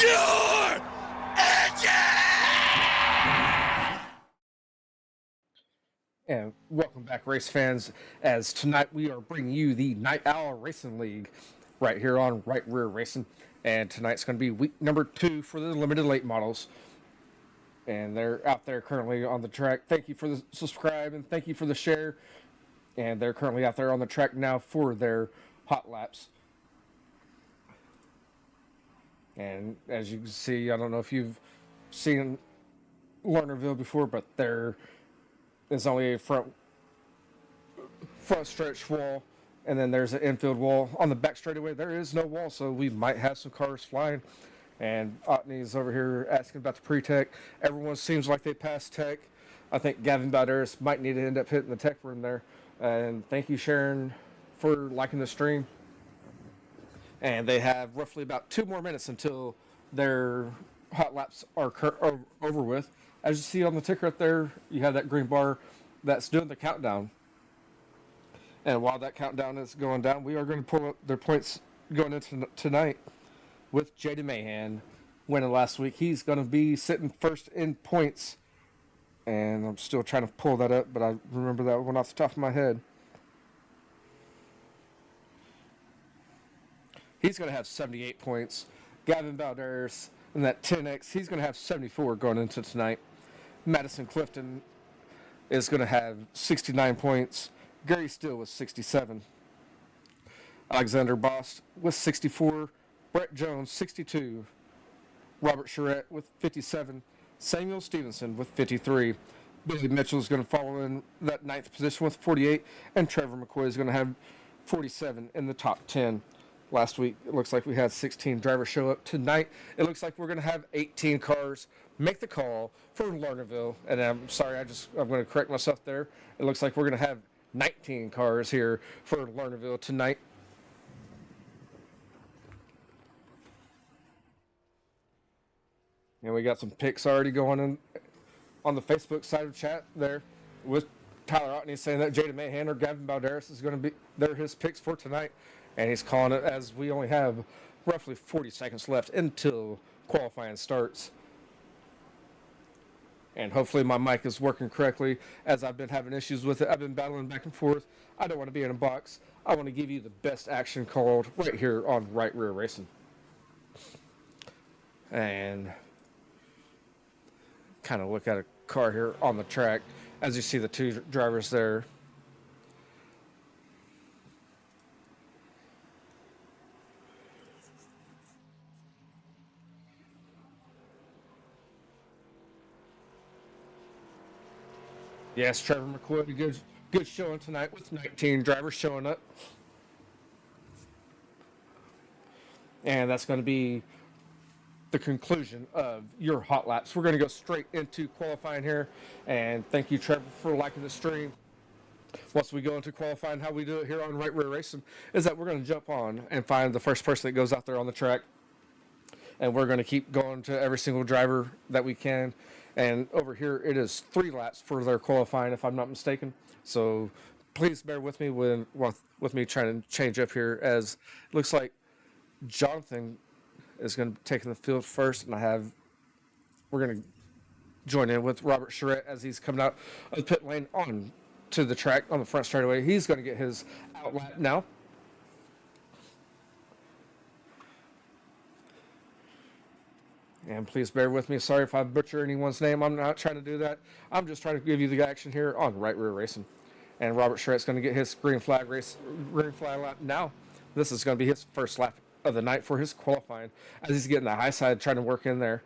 your engine! And welcome back, race fans, as tonight we are bringing you the Night Owl Racing League right here on Right Rear Racing. And tonight's going to be week number 2 for the limited late models. And they're out there currently on the track. Thank you for the subscribe and thank you for the share. And they're currently out there on the track now for their hot laps. And as you can see, I don't know if you've seen Lernerville before, but there is only a front stretch wall, and then there's an infield wall. On the back straightaway, there is no wall, so we might have some cars flying. And Otney's over here asking about the pre-tech. Everyone seems like they passed tech. I think Gavin Balderas might need to end up hitting the tech room there. And thank you, Sharon, for liking the stream. And they have roughly about 2 more minutes until their hot laps are over with. As you see on the ticker up there, you have that green bar that's doing the countdown. And while that countdown is going down, we are going to pull up their points going into tonight with J.D. Mahan winning last week. He's going to be sitting first in points. And I'm still trying to pull that up, but I remember that one off the top of my head. He's going to have 78 points. Gavin Balderas in that 10X, he's going to have 74 going into tonight. Madison Clifton is going to have 69 points. Gary Steele with 67. Alexander Bost with 64. Brett Jones, 62. Robert Charette with 57. Samuel Stevenson with 53. Billy Mitchell is going to follow in that 9th position with 48. And Trevor McCoy is going to have 47 in the top 10. Last week, it looks like we had 16 drivers show up. Tonight, it looks like we're going to have 18 cars make the call for Lernerville. And I'm sorry, I'm going to correct myself there. It looks like we're going to have 19 cars here for Lernerville tonight. And we got some picks already going in on the Facebook side of chat there with Tyler Otney saying that Jada Mahan or Gavin Balderas is going to be, they're his picks for tonight. And he's calling it as we only have roughly 40 seconds left until qualifying starts. And hopefully my mic is working correctly, as I've been having issues with it. I've been battling back and forth. I don't want to be in a box. I want to give you the best action called right here on Right Rear Racing. And kind of look at a car here on the track. As you see the 2 drivers there. Yes, Trevor McCoy, good showing tonight with 19 drivers showing up. And that's going to be the conclusion of your hot laps. We're going to go straight into qualifying here. And thank you, Trevor, for liking the stream. Once we go into qualifying, how we do it here on Right Rear Racing is that we're going to jump on and find the first person that goes out there on the track. And we're going to keep going to every single driver that we can. And over here, it is 3 laps for their qualifying, if I'm not mistaken. So please bear with me with me trying to change up here, as it looks like Jonathan is going to be taking the field first, and we're going to join in with Robert Charette as he's coming out of the pit lane on to the track on the front straightaway. He's going to get his out lap now. And please bear with me. Sorry if I butcher anyone's name. I'm not trying to do that. I'm just trying to give you the action here on Right Rear Racing. And Robert Charette's going to get his green flag lap now. This is going to be his first lap of the night for his qualifying, as he's getting the high side, trying to work in there.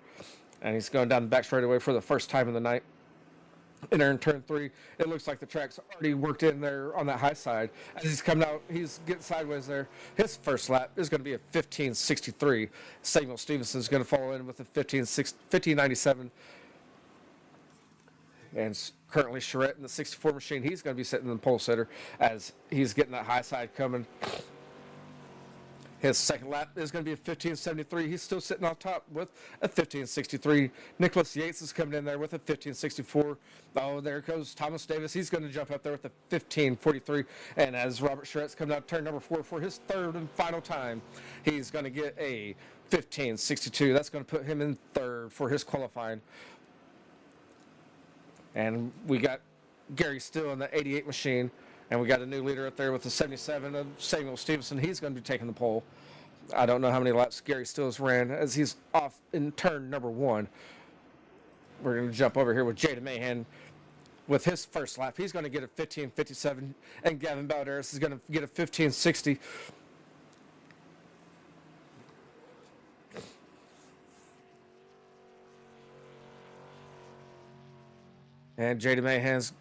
And he's going down the back straightaway for the first time of the night. And there in turn 3, it looks like the track's already worked in there on that high side. As he's coming out, he's getting sideways there. His first lap is going to be a 15:63. Samuel Stevenson is going to follow in with a 15:97. And currently Charette in the 64 machine, he's going to be sitting in the pole sitter as he's getting that high side coming. His second lap is going to be a 15:73. He's still sitting on top with a 15:63. Nicholas Yates is coming in there with a 15:64. Oh, there goes Thomas Davis. He's going to jump up there with a 15:43. And as Robert Charrette's coming out turn number 4 for his third and final time, he's going to get a 15:62. That's going to put him in third for his qualifying. And we got Gary Still in the 88 machine. And we got a new leader up there with the 77 of Samuel Stevenson. He's going to be taking the pole. I don't know how many laps Gary Stills ran as he's off in turn number 1. We're going to jump over here with Jaden Mahan with his first lap. He's going to get a 15:57, and Gavin Balderas is going to get a 15:60. And Jaden Mahan's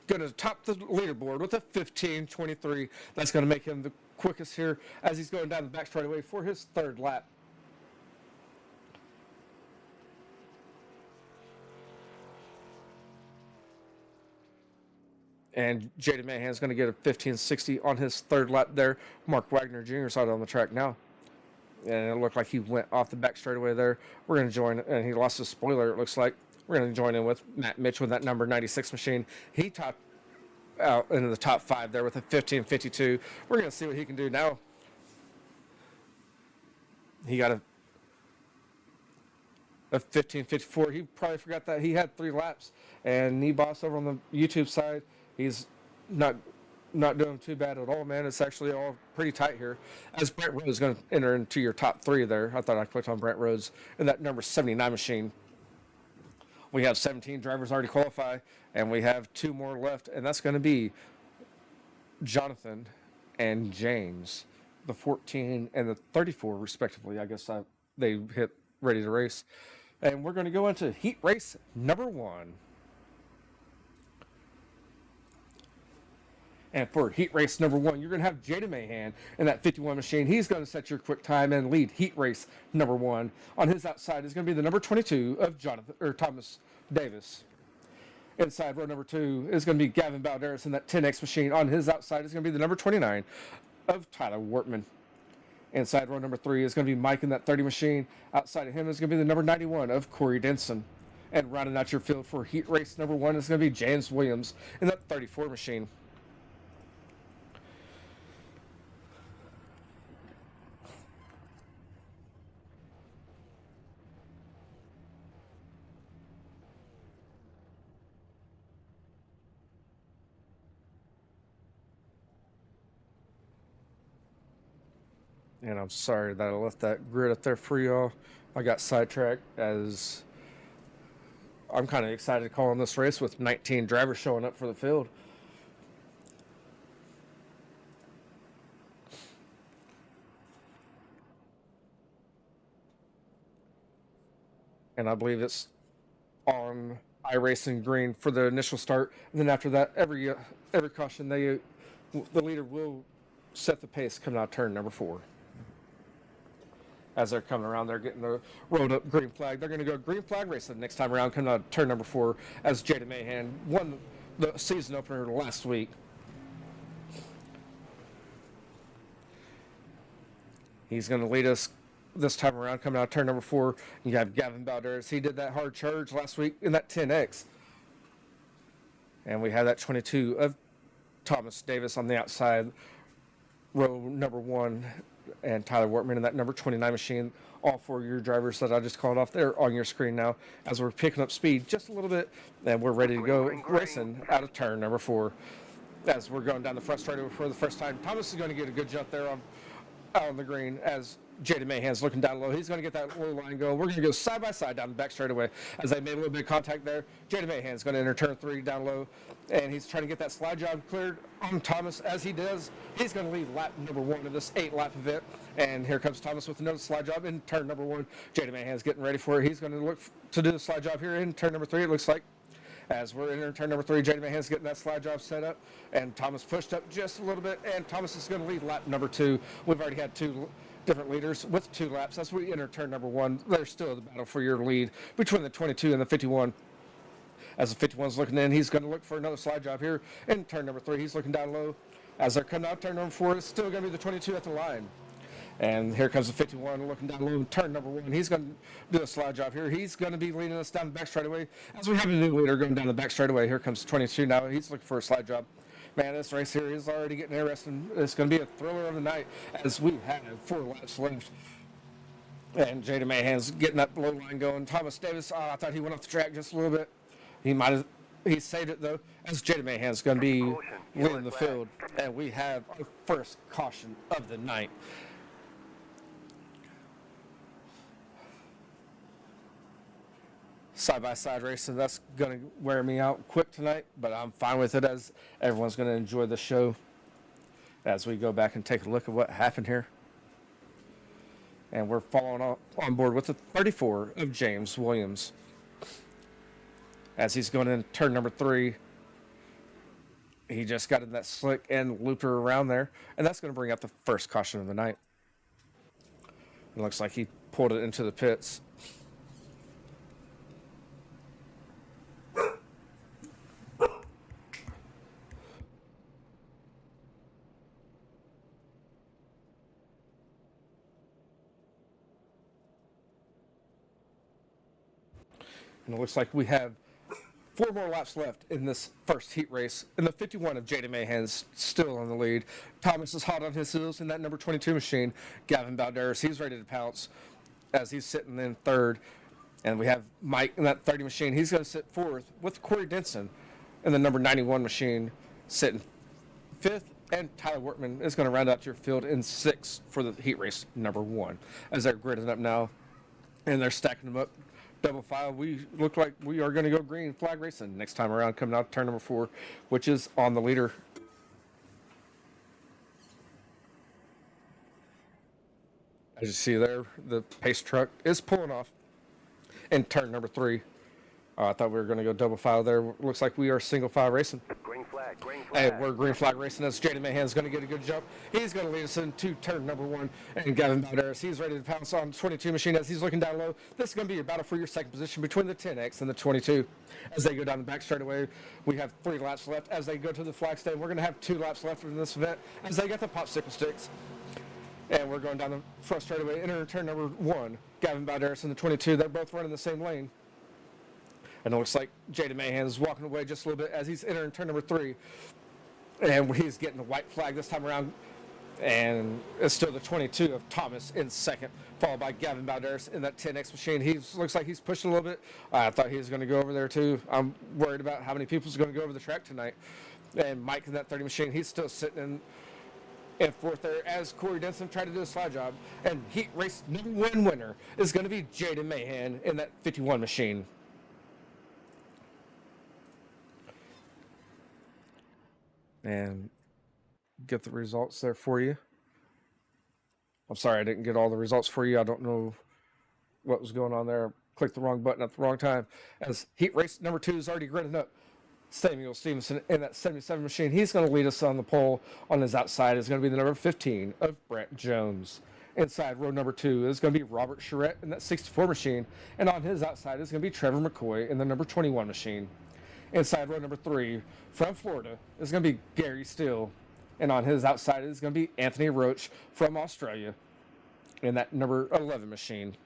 going to top the leaderboard with a 15:23. That's going to make him the quickest here as he's going down the back straightaway for his third lap. And Jaden Mahan's going to get a 15:60 on his third lap there. Mark Wagner Jr. is out on the track now. And it looked like he went off the back straightaway there. We're going to join, and he lost his spoiler, it looks like. We're going to join in with Matt Mitch with that number 96 machine. He topped out into the top 5 there with a 15:52. We're going to see what he can do now. He got a 15:54. He probably forgot that he had 3 laps. And Boss over on the YouTube side, he's not doing too bad at all, man. It's actually all pretty tight here. As Brent Rhodes is going to enter into your top 3 there. I thought I clicked on Brent Rhodes in that number 79 machine. We have 17 drivers already qualify, and we have 2 more left, and that's going to be Jonathan and James, the 14 and the 34, respectively. I guess they hit ready to race. And we're going to go into heat race number 1. And for heat race number 1, you're going to have Jaden Mahan in that 51 machine. He's going to set your quick time and lead heat race number 1. On his outside is going to be the number 22 of Thomas Davis. Inside row number 2 is going to be Gavin Balderas in that 10X machine. On his outside is going to be the number 29 of Tyler Wortman. Inside row number 3 is going to be Mike in that 30 machine. Outside of him is going to be the number 91 of Corey Denson. And rounding out your field for heat race number 1 is going to be James Williams in that 34 machine. And I'm sorry that I left that grid up there for y'all. I got sidetracked as I'm kind of excited calling this race with 19 drivers showing up for the field. And I believe it's on iRacing green for the initial start. And then after that, every caution, the leader will set the pace coming out turn number 4. As they're coming around, they're getting the rolled up green flag. They're going to go green flag racing next time around, coming out turn number 4 as Jaden Mahan won the season opener last week. He's going to lead us this time around, coming out turn number 4. You have Gavin Balderas. He did that hard charge last week in that 10X. And we have that 22 of Thomas Davis on the outside, row number 1. And Tyler Wortman in that number 29 machine. All 4 of your drivers that I just called off there on your screen now as we're picking up speed just a little bit, and we're ready to go racing out of turn number 4 as we're going down the front straightaway for the first time. Thomas is going to get a good jump there out on the green as Jaden Mahan's looking down low. He's going to get that low line going. We're going to go side by side down the back straightaway as they made a little bit of contact there. Jaden Mahan's going to enter turn 3 down low, and he's trying to get that slide job cleared on Thomas. As he does, he's going to lead lap number 1 of this 8-lap event. And here comes Thomas with another slide job in turn number 1. Jaden Mahan's getting ready for it. He's going to look to do the slide job here in turn number 3, it looks like. As we're entering turn number 3, Jaden Mahan's getting that slide job set up. And Thomas pushed up just a little bit, and Thomas is going to lead lap number 2. We've already had 2 different leaders with 2 laps. As we enter turn number 1, there's still the battle for your lead between the 22 and the 51. As the 51's looking in, he's going to look for another slide job here in turn number 3. He's looking down low. As they're coming out turn number 4, it's still going to be the 22 at the line. And here comes the 51 looking down low, turn number 1. He's going to do a slide job here. He's going to be leading us down the back straightaway. As we have a new leader going down the back straightaway, here comes 22 now. He's looking for a slide job. Man, this race here is already getting interesting. It's going to be a thriller of the night as we have 4 laps left. And Jaden Mahan's getting that low line going. Thomas Davis, I thought he went off the track just a little bit. He saved it though, as Jaden Mahan's going to be leading the field. And we have our first caution of the night. Side-by-side racing, that's going to wear me out quick tonight, but I'm fine with it as everyone's going to enjoy the show as we go back and take a look at what happened here. And we're following on board with the 34 of James Williams as he's going in turn number 3. He just got in that slick and looper around there, and that's going to bring up the first caution of the night. It looks like he pulled it into the pits. And it looks like we have 4 more laps left in this first heat race. And the 51 of Jaden Mahan's still in the lead. Thomas is hot on his heels in that number 22 machine. Gavin Balderas, he's ready to pounce as he's sitting in 3rd. And we have Mike in that 30 machine. He's going to sit 4th with Corey Denson in the number 91 machine sitting 5th. And Tyler Wortman is going to round out your field in 6th for the heat race number 1. As they're gridding up now and they're stacking them up. Double file, we look like we are going to go green flag racing next time around, coming out turn number 4, which is on the leader. As you see there, the pace truck is pulling off in turn number 3. I thought we were going to go double file there. Looks like we are single file racing. Green flag. Hey, we're green flag racing. As Jaden Mahan's going to get a good jump. He's going to lead us into turn number 1. And Gavin Balderas, he's ready to pounce on 22 machine as he's looking down low. This is going to be a battle for your second position between the 10X and the 22. As they go down the back straightaway, we have 3 laps left. As they go to the flag stand, we're going to have 2 laps left in this event as they get the popsicle sticks. And we're going down the front straightaway, entering turn number 1. Gavin Balderas and the 22, they're both running the same lane. And it looks like Jaden Mahan is walking away just a little bit as he's entering turn number 3. And he's getting the white flag this time around. And it's still the 22 of Thomas in 2nd, followed by Gavin Balderas in that 10X machine. He looks like he's pushing a little bit. I thought he was going to go over there too. I'm worried about how many people's going to go over the track tonight. And Mike in that 30 machine, he's still sitting in 4th there as Corey Denson tried to do a slide job. And heat race number 1 winner is going to be Jaden Mahan in that 51 machine. And get the results there for you. I'm sorry I didn't get all the results for you. I don't know what was going on there. I clicked the wrong button at the wrong time. As heat race number 2 is already gridding up. Samuel Stevenson in that 77 machine. He's going to lead us on the pole. On his outside is going to be the number 15 of Brett Jones. Inside row number 2 is going to be Robert Charette in that 64 machine. And on his outside is going to be Trevor McCoy in the number 21 machine. Inside row number 3 from Florida is going to be Gary Steele. And on his outside is going to be Anthony Roach from Australia in that number 11 machine.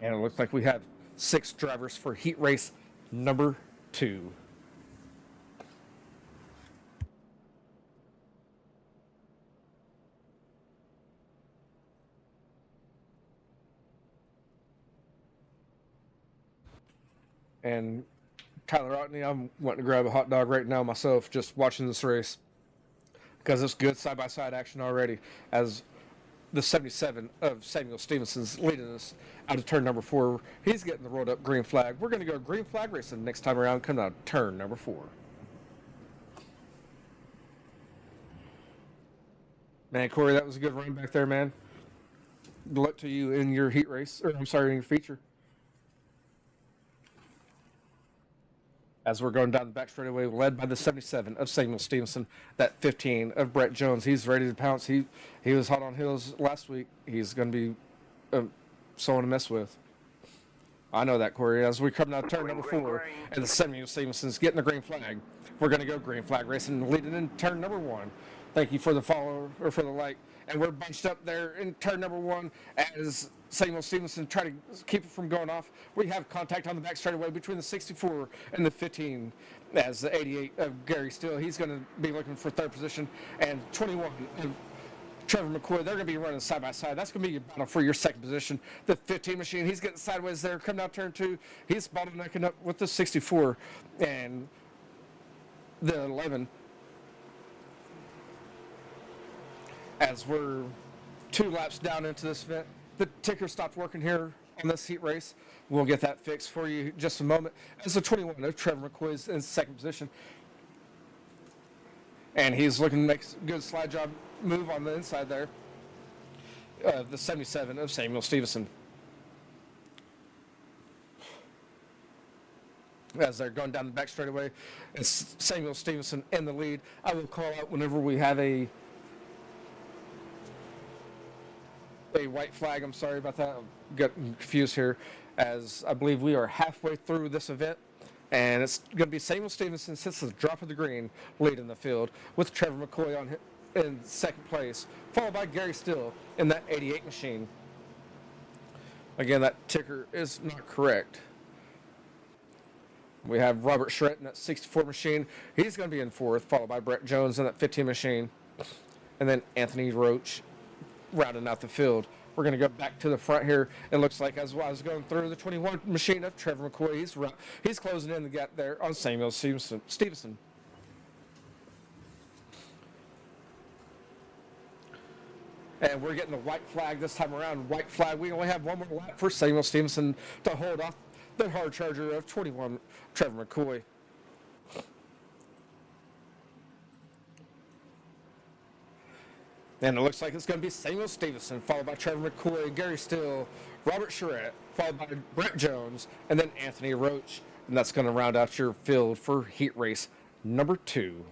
And it looks like we have 6 drivers for heat race number 2. And Tyler Otney, I'm wanting to grab a hot dog right now myself, just watching this race. Because it's good side-by-side action already. As the 77 of Samuel Stevenson's leading us out of turn number 4. He's getting the rolled up green flag. We're going to go green flag racing next time around, coming out of turn number 4. Man, Corey, that was a good run back there, man. Good luck to you in your heat race, or I'm sorry, in your feature. As we're going down the back straightaway, led by the 77 of Samuel Stevenson, that 15 of Brett Jones. He's ready to pounce. He was hot on heels last week. He's going to be someone to mess with. I know that, Corey. As we come down turn number 4, and the Samuel Stevenson's getting the green flag. We're going to go green flag racing, leading in turn number 1. Thank you for the follow or for the like. And we're bunched up there in turn number 1 as Samuel Stevenson try to keep it from going off. We have contact on the back straightaway between the 64 and the 15 as the 88 of Gary Steele. He's going to be looking for third position. And 21 of Trevor McCoy, they're going to be running side by side. That's going to be your battle for your second position. The 15 machine, he's getting sideways there, coming out turn 2. He's bottlenecking up with the 64 and the 11. As we're 2 laps down into this event, the ticker stopped working here on this heat race. We'll get that fixed for you in just a moment. As the 21 of Trevor McCoy's in second position. And he's looking to make a good slide job move on the inside there. The 77 of Samuel Stevenson. As they're going down the back straightaway, it's Samuel Stevenson in the lead. I will call out whenever we have a white flag. I'm sorry about that. I'm getting confused here, as I believe we are halfway through this event. And it's going to be Samuel Stevenson since the drop of the green leading the field, with Trevor McCoy in second place, followed by Gary Steele in that 88 machine. Again, that ticker is not correct. We have Robert Charette in that 64 machine. He's going to be in fourth, followed by Brett Jones in that 15 machine. And then Anthony Roach rounding out the field. We're going to go back to the front here. It looks like as I was going through the 21 machine of Trevor McCoy, he's closing in the gap there on Samuel Stevenson. And we're getting the white flag this time around. White flag. We only have one more lap for Samuel Stevenson to hold off the hard charger of 21 Trevor McCoy. And it looks like it's going to be Samuel Stevenson, followed by Trevor McCoy, Gary Steele, Robert Charette, followed by Brett Jones, and then Anthony Roach. And that's going to round out your field for heat race number 2.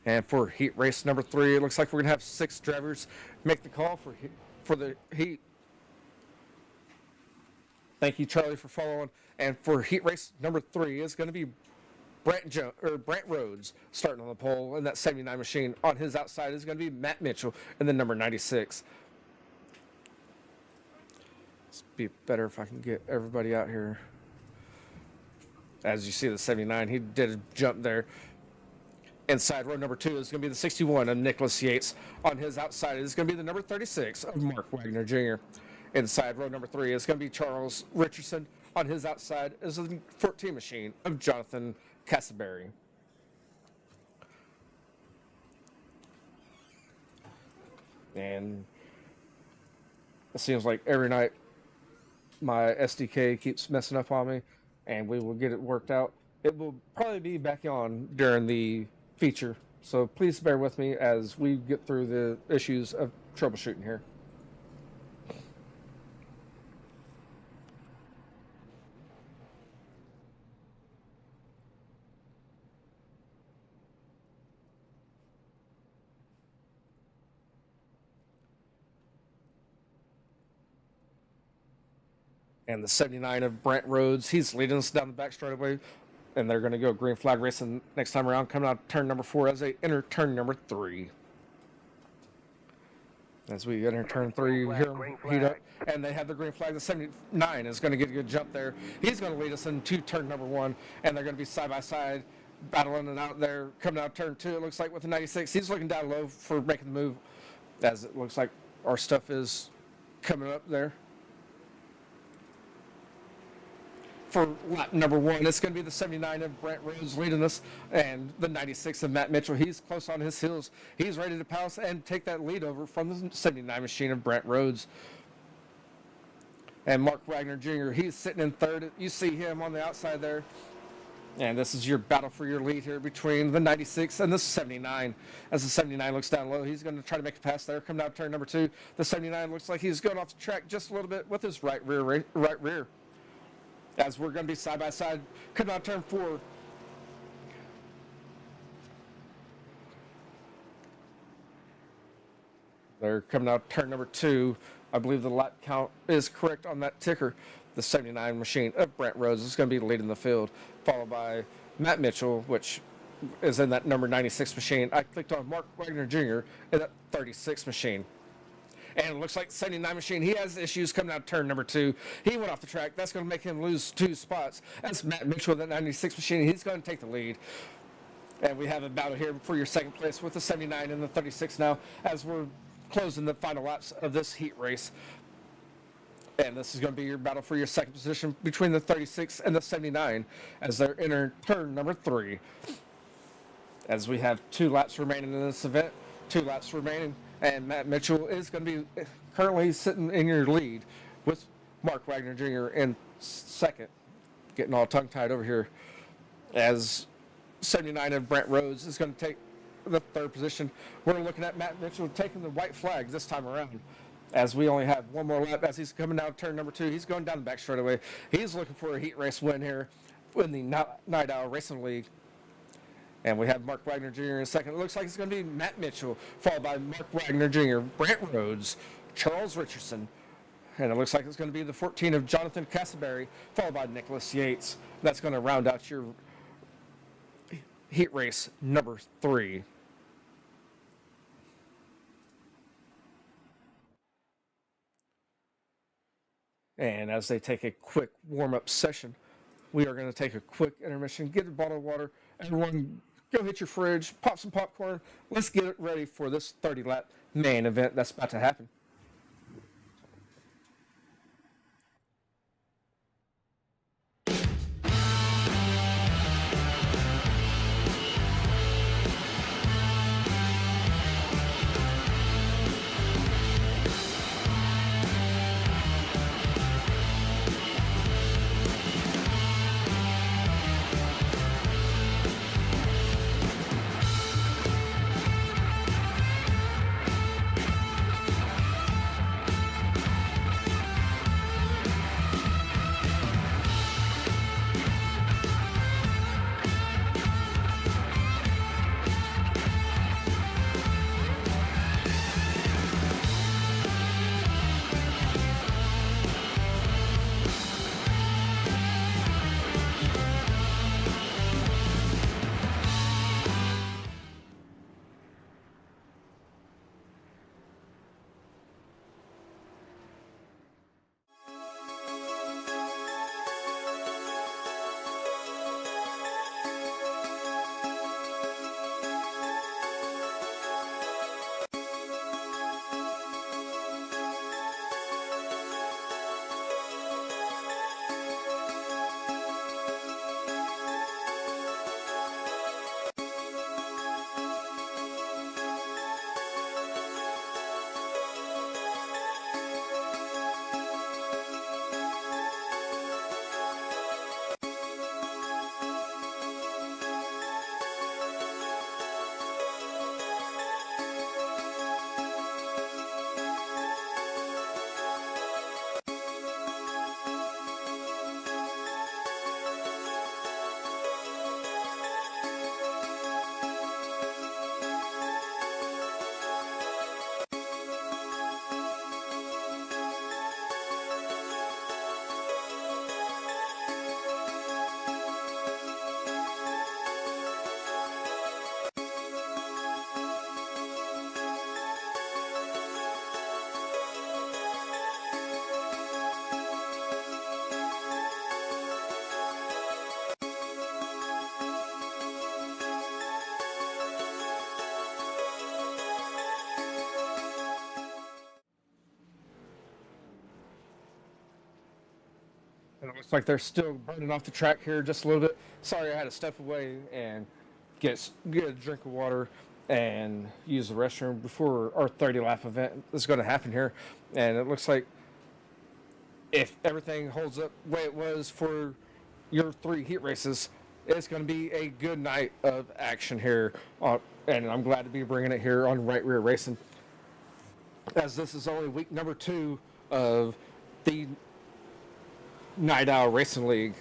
And for heat race number 3, it looks like we're going to have 6 drivers make the call for the heat. Thank you, Charlie, for following. And for heat race number 3 is going to be Brent Rhodes starting on the pole in that 79 machine. On his outside is going to be Matt Mitchell in the number 96. It's be better if I can get everybody out here. As you see, the 79, he did a jump there. Inside row number 2 is going to be the 61 of Nicholas Yates. On his outside is going to be the number 36 of Mark Wagner Jr. Inside row number 3 is going to be Charles Richardson. On his outside is the 14 machine of Jonathan Cassaberry. And it seems like every night my SDK keeps messing up on me, and we will get it worked out. It will probably be back on during the feature, so please bear with me as we get through the issues of troubleshooting here. And the 79 of Brent Rhodes, he's leading us down the back straightaway. And they're going to go green flag racing next time around, coming out turn number 4 as they enter turn number 3. As we enter turn 3, you hear them heat up. And they have the green flag. The 79 is going to get a good jump there. He's going to lead us into turn number 1. And they're going to be side by side, battling it out there. Coming out turn 2, it looks like, with the 96. He's looking down low for making the move, as it looks like our stuff is coming up there. For lap number 1, it's going to be the 79 of Brent Rhodes leading us, and the 96 of Matt Mitchell. He's close on his heels. He's ready to pounce and take that lead over from the 79 machine of Brent Rhodes. And Mark Wagner Jr., he's sitting in third. You see him on the outside there. And this is your battle for your lead here between the 96 and the 79. As the 79 looks down low, he's going to try to make a pass there. Coming out turn number 2, the 79 looks like he's going off the track just a little bit with his right rear. As we're going to be side by side, coming out turn 4, They're coming out turn number 2. I believe the lap count is correct on that ticker. The 79 machine of Brent Rhodes is going to be leading the field, followed by Matt Mitchell, which is in that number 96 machine. I clicked on Mark Wagner Jr. in that 36 machine. And it looks like 79 machine, he has issues coming out of turn number 2. He went off the track. That's going to make him lose 2 spots. That's Matt Mitchell, that 96 machine. He's going to take the lead. And we have a battle here for your second place with the 79 and the 36 now, as we're closing the final laps of this heat race. And this is going to be your battle for your second position between the 36 and the 79 as they're entering turn number 3. As we have 2 laps remaining in this event, 2 laps remaining, and Matt Mitchell is going to be currently sitting in your lead with Mark Wagner Jr. in second. Getting all tongue-tied over here as 79 of Brent Rhodes is going to take the 3rd position. We're looking at Matt Mitchell taking the white flag this time around, as we only have 1 more lap as he's coming down turn number 2. He's going down the back straightaway. He's looking for a heat race win here in the Night Owl Racing League. And we have Mark Wagner Jr. in second. It looks like it's going to be Matt Mitchell, followed by Mark Wagner Jr., Brent Rhodes, Charles Richardson. And it looks like it's going to be the 14 of Jonathan Castleberry, followed by Nicholas Yates. That's going to round out your heat race number 3. And as they take a quick warm-up session, we are going to take a quick intermission, get a bottle of water. Everyone, go hit your fridge, pop some popcorn. Let's get it ready for this 30-lap main event that's about to happen. And it looks like they're still burning off the track here just a little bit. Sorry, I had to step away and get a drink of water and use the restroom before our 30-lap event is going to happen here. And it looks like if everything holds up the way it was for your 3 heat races, it's going to be a good night of action here. And I'm glad to be bringing it here on Right Rear Racing, as this is only week number 2 of the Night Owl Racing League.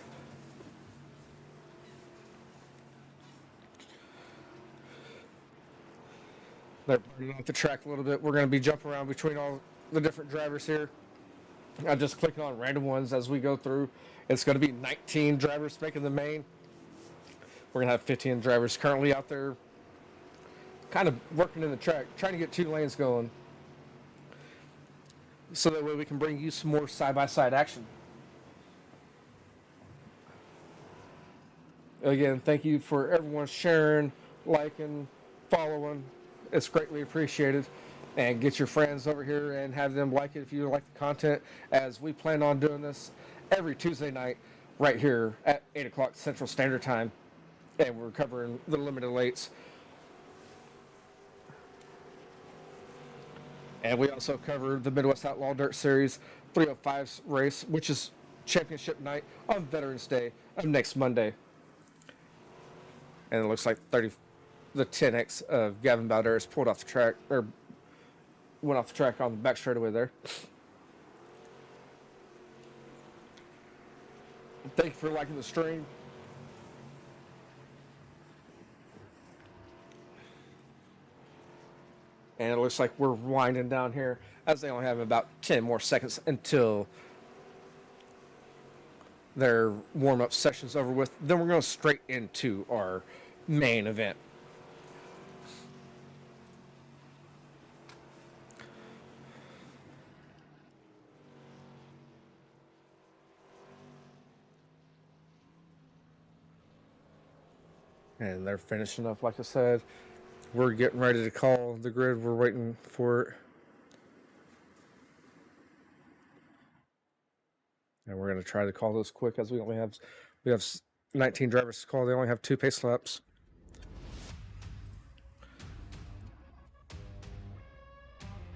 They're burning off the track a little bit. We're going to be jumping around between all the different drivers here. I'm just clicking on random ones as we go through. It's going to be 19 drivers making the main. We're going to have 15 drivers currently out there kind of working in the track, trying to get 2 lanes going. So that way we can bring you some more side-by-side action. Again, thank you for everyone sharing, liking, following. It's greatly appreciated. And get your friends over here and have them like it if you like the content, as we plan on doing this every Tuesday night right here at 8 o'clock Central Standard Time. And we're covering the limited lates. And we also cover the Midwest Outlaw Dirt Series 305 race, which is championship night on Veterans Day of next Monday. And it looks like the 10X of Gavin Balderas pulled off the track, or went off the track on the back straightaway there. Thank you for liking the stream. And it looks like we're winding down here, as they only have about 10 more seconds until their warm-up session's over with. Then we're going straight into our main event. And they're finishing up, like I said. We're getting ready to call the grid. We're waiting for it. And we're going to try to call this quick, as we have 19 drivers to call. They only have 2 pace laps.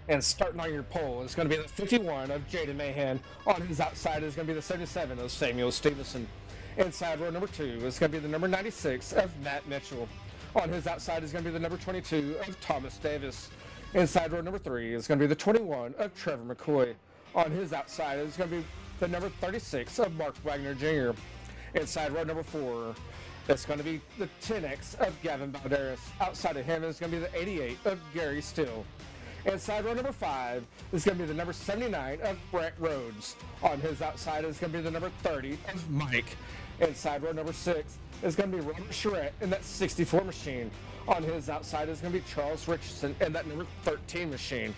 And starting on your pole is going to be the 51 of Jaden Mahan. On his outside is going to be the 77 of Samuel Stevenson. Inside row number 2 is going to be the number 96 of Matt Mitchell. On his outside is going to be the number 22 of Thomas Davis. Inside row number 3 is going to be the 21 of Trevor McCoy. On his outside is going to be the number 36 of Mark Wagner Jr. Inside row number 4, it's going to be the 10X of Gavin Balderas. Outside of him is going to be the 88 of Gary Still. Inside row number 5 is going to be the number 79 of Brett Rhodes. On his outside is going to be the number 30 of Mike. Inside row number 6 is going to be Robert Charette in that 64 machine. On his outside is going to be Charles Richardson in that number 13 machine.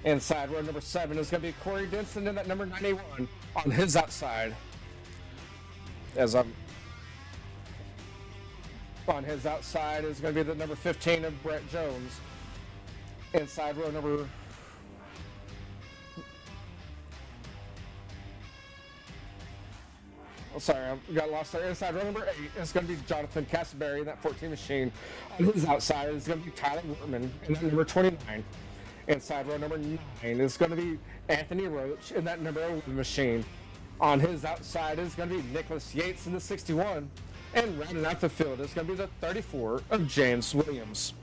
Inside row number 7 is going to be Corey Denson in that number 91 on his outside. On his outside is going to be the number 15 of Brett Jones. Inside row number... Oh, sorry, I got lost there. Inside row number 8 is going to be Jonathan Castleberry in that 14 machine. On his outside is going to be Tyler Wortman in that number 29. Inside row number 9 is going to be Anthony Roach in that number 11 machine. On his outside is going to be Nicholas Yates in the 61. And rounding out the field is going to be the 34 of James Williams.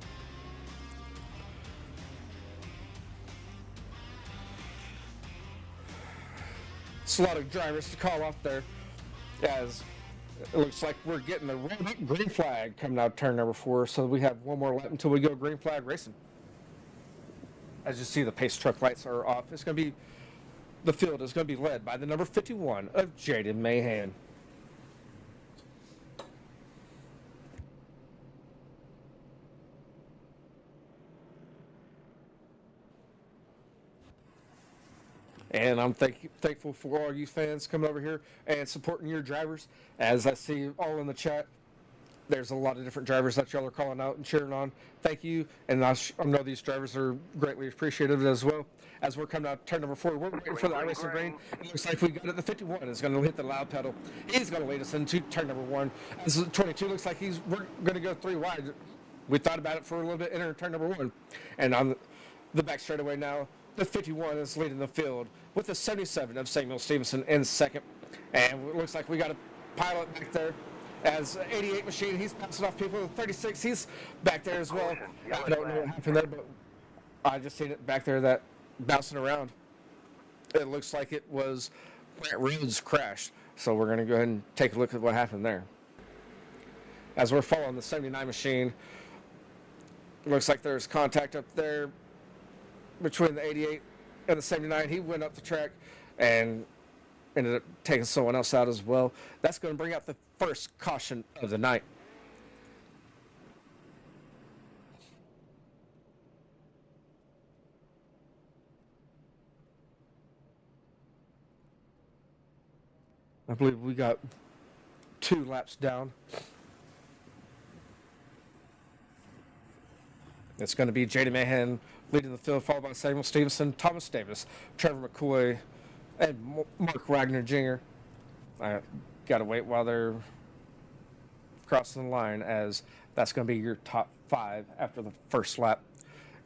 It's a lot of drivers to call off there, as it looks like we're getting the green flag coming out of turn number 4, so we have one more lap until we go green flag racing. As you see, the pace truck lights are off. It's going to be, the field is going to be led by the number 51 of Jaden Mahan. And I'm thankful for all you fans coming over here and supporting your drivers. As I see all in the chat, there's a lot of different drivers that y'all are calling out and cheering on. Thank you. And I know these drivers are greatly appreciated as well. As we're coming out turn number 4, we're waiting for the iRacing green. It looks like we got it. The 51 is going to hit the loud pedal. He's going to lead us into turn number 1. This is 22. Looks like we're going to go 3 wide. We thought about it for a little bit, enter turn number 1. And on the back straightaway now, the 51 is leading the field with the 77 of Samuel Stevenson in second. And it looks like we got a pilot back there. As 88 machine, he's passing off people. 36, he's back there as well. I don't know what happened there, but I just seen it back there that bouncing around. It looks like it was Brett Rhodes crashed. So we're going to go ahead and take a look at what happened there. As we're following the 79 machine, it looks like there's contact up there between the 88 and the 79. He went up the track and ended up taking someone else out as well. That's going to bring out the first caution of the night. I believe we got 2 laps down. It's going to be J.D. Mahan leading the field, followed by Samuel Stevenson, Thomas Davis, Trevor McCoy, and Mark Wagner Jr. I got to wait while they're crossing the line, as that's going to be your top 5 after the first lap.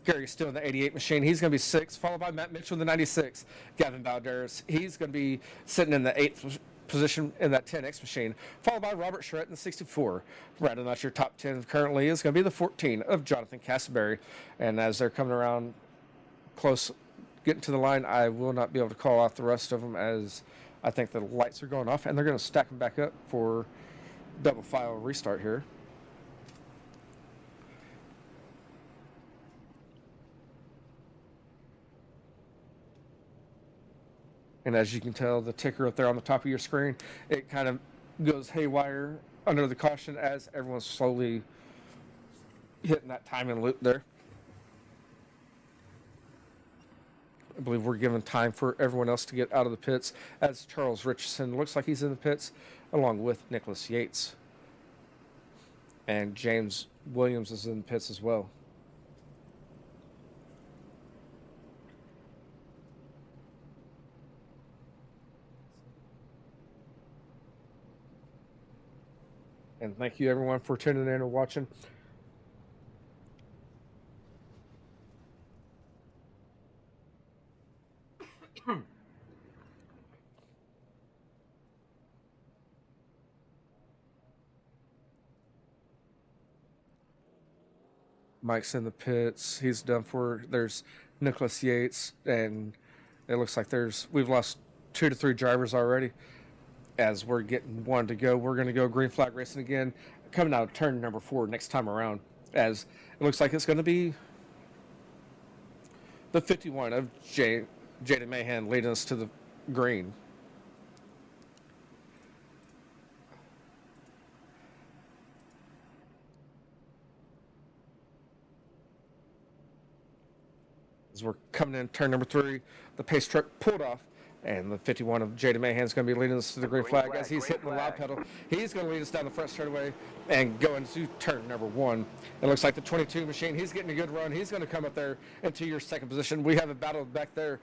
Gary's still in the 88 machine. He's going to be 6th, followed by Matt Mitchell in the 96. Gavin Balderas, he's going to be sitting in the 8th position in that 10X machine, followed by Robert Charette in the 64. Rounding out your top 10 currently is going to be the 14 of Jonathan Castleberry. And as they're coming around close, getting to the line, I will not be able to call off the rest of them, as I think the lights are going off, and they're going to stack them back up for double file restart here. And as you can tell, the ticker up there on the top of your screen, it kind of goes haywire under the caution as everyone's slowly hitting that timing loop there. I believe we're giving time for everyone else to get out of the pits, as Charles Richardson looks like he's in the pits, along with Nicholas Yates. And James Williams is in the pits as well. And thank you, everyone, for tuning in and watching. Mike's in the pits. He's done for. There's Nicholas Yates, and it looks like we've lost 2 to 3 drivers already. As we're getting one to go, we're going to go green flag racing again, coming out of turn number 4 next time around, as it looks like it's going to be the 51 of Jaden Mahan leading us to the green. As we're coming in turn number 3, the pace truck pulled off, and the 51 of Jaden Mahan is going to be leading us to the green flag as he's hitting the loud pedal. He's going to lead us down the front straightaway and go into turn number 1. It looks like the 22 machine, he's getting a good run. He's going to come up there into your second position. We have a battle back there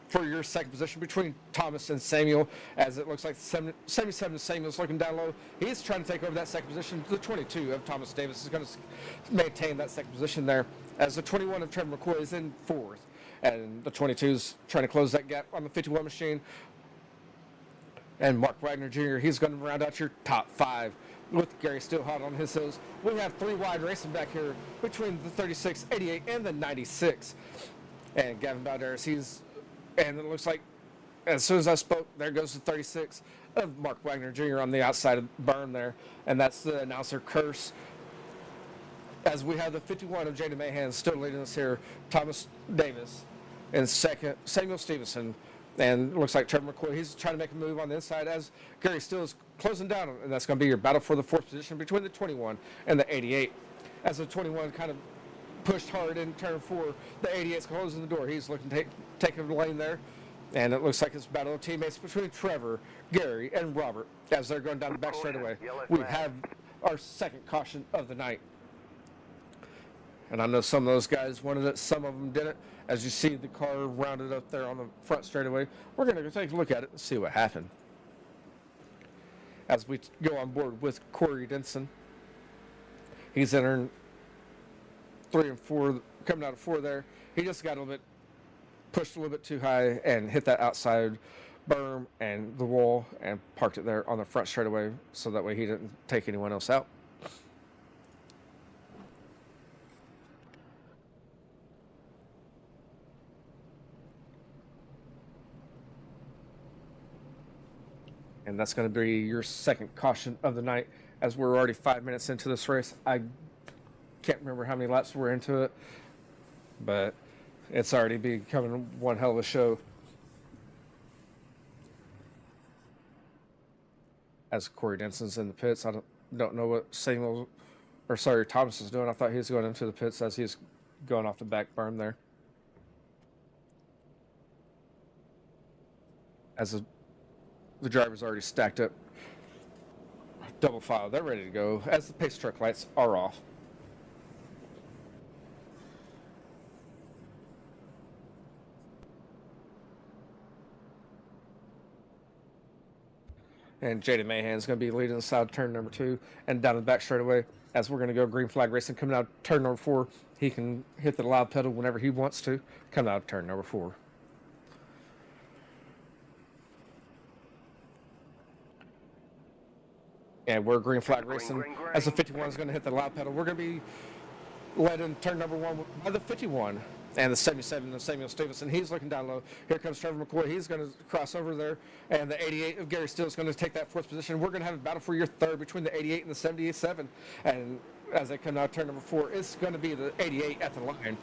for your second position between Thomas and Samuel, as it looks like 77 Samuel's looking down low. He's trying to take over that second position. The 22 of Thomas Davis is going to maintain that second position there, as the 21 of Trevor McCoy is in 4th. And the 22's trying to close that gap on the 51 machine. And Mark Wagner Jr., he's going to round out your top 5 with Gary still hot on his heels. We have 3 wide racing back here between the 36, 88, and the 96. And Gavin Balderas, and it looks like as soon as I spoke, there goes the 36 of Mark Wagner Jr. on the outside of the berm there. And that's the announcer curse. As we have the 51 of Jaden Mahan still leading us here, Thomas Davis in second, Samuel Stevenson, and it looks like Trevor McCoy, he's trying to make a move on the inside as Gary still is closing down, and that's going to be your battle for the 4th position between the 21 and the 88. As the 21 kind of pushed hard in turn 4, the 88's closing the door. He's looking to take a lane there, and it looks like it's a battle of teammates between Trevor, Gary, and Robert as they're going down the back straightaway. We have our second caution of the night. And I know some of those guys wanted it, some of them didn't. As you see the car rounded up there on the front straightaway, we're going to take a look at it and see what happened. As we go on board with Corey Denson, he's entering 3 and 4, coming out of 4 there. He just got a little bit, pushed a little bit too high and hit that outside berm and the wall and parked it there on the front straightaway, so that way he didn't take anyone else out. And that's going to be your second caution of the night, as we're already 5 minutes into this race. I can't remember how many laps we're into it, but it's already becoming one hell of a show. As Corey Denson's in the pits, I don't know what Thomas is doing. I thought he was going into the pits as he's going off the back berm there. As the driver's already stacked up double file, they're ready to go as the pace truck lights are off. And Jaden Mahan is going to be leading the side turn number 2 and down the back straightaway as we're going to go green flag racing. Coming out turn number 4, he can hit the loud pedal whenever he wants to. Coming out turn number 4. And we're green flag racing as the 51 is going to hit the loud pedal. We're going to be led in turn number 1 by the 51. And the 77 of Samuel Stevenson, he's looking down low. Here comes Trevor McCoy. He's going to cross over there. And the 88 of Gary Steele is going to take that 4th position. We're going to have a battle for your 3rd between the 88 and the 77. And as they come out turn number 4, it's going to be the 88 at the line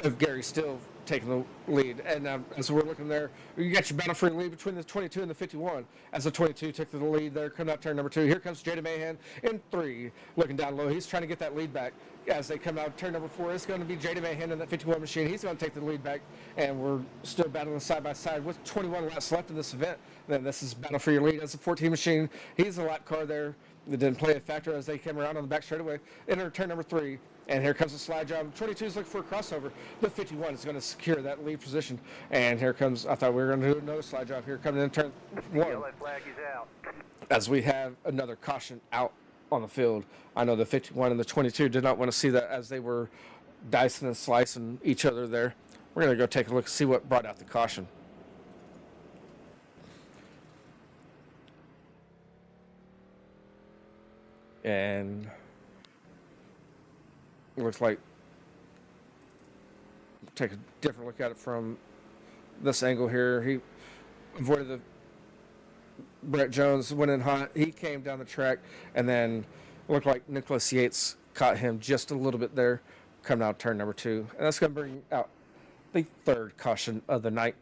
of Gary Steele taking the lead. And as we're looking there, you got your battle for your lead between the 22 and the 51. As the 22 took the lead there, coming out turn number 2. Here comes Jaden Mahan in 3, looking down low. He's trying to get that lead back. As they come out turn number 4, it's going to be Jaden Mahan in that 51 machine. He's going to take the lead back, and we're still battling side by side with 21 laps left in this event. Then this is battle for your lead as the 14 machine. He's a lap car there. It didn't play a factor as they came around on the back straightaway. Enter turn number 3. And here comes the slide job. 22 is looking for a crossover. The 51 is going to secure that lead position. And here comes, I thought we were going to do another slide job here, coming in turn 1. Yellow flag is out. As we have another caution out on the field. I know the 51 and the 22 did not want to see that as they were dicing and slicing each other there. We're going to go take a look and see what brought out the caution. And it looks like, take a different look at it from this angle here. He avoided the Brett Jones, went in hot. He came down the track, and then it looked like Nicholas Yates caught him just a little bit there, coming out turn number 2. And that's going to bring out the 3rd caution of the night.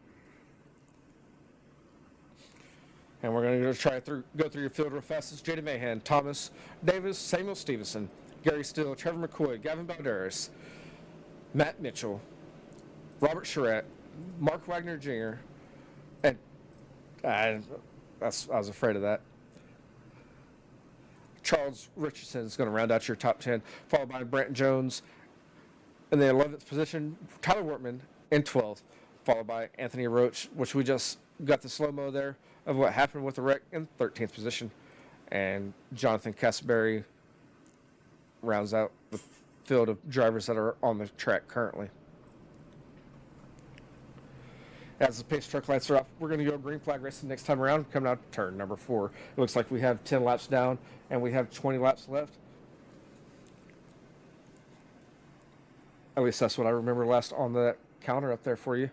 And we're going to go through your field real fast. It's Jaden Mahan, Thomas Davis, Samuel Stevenson, Gary Steele, Trevor McCoy, Gavin Balderas, Matt Mitchell, Robert Charette, Mark Wagner Jr., and I was afraid of that. Charles Richardson is going to round out your top 10, followed by Brent Jones in the 11th position, Tyler Wortman in 12th, followed by Anthony Roach, which we just got the slow-mo there of what happened with the wreck, in 13th position. And Jonathan Cassaberry rounds out the field of drivers that are on the track currently. As the pace truck lights are off, we're going to go green flag racing next time around, coming out turn number 4. It looks like we have 10 laps down, and we have 20 laps left. At least that's what I remember last on the counter up there for you.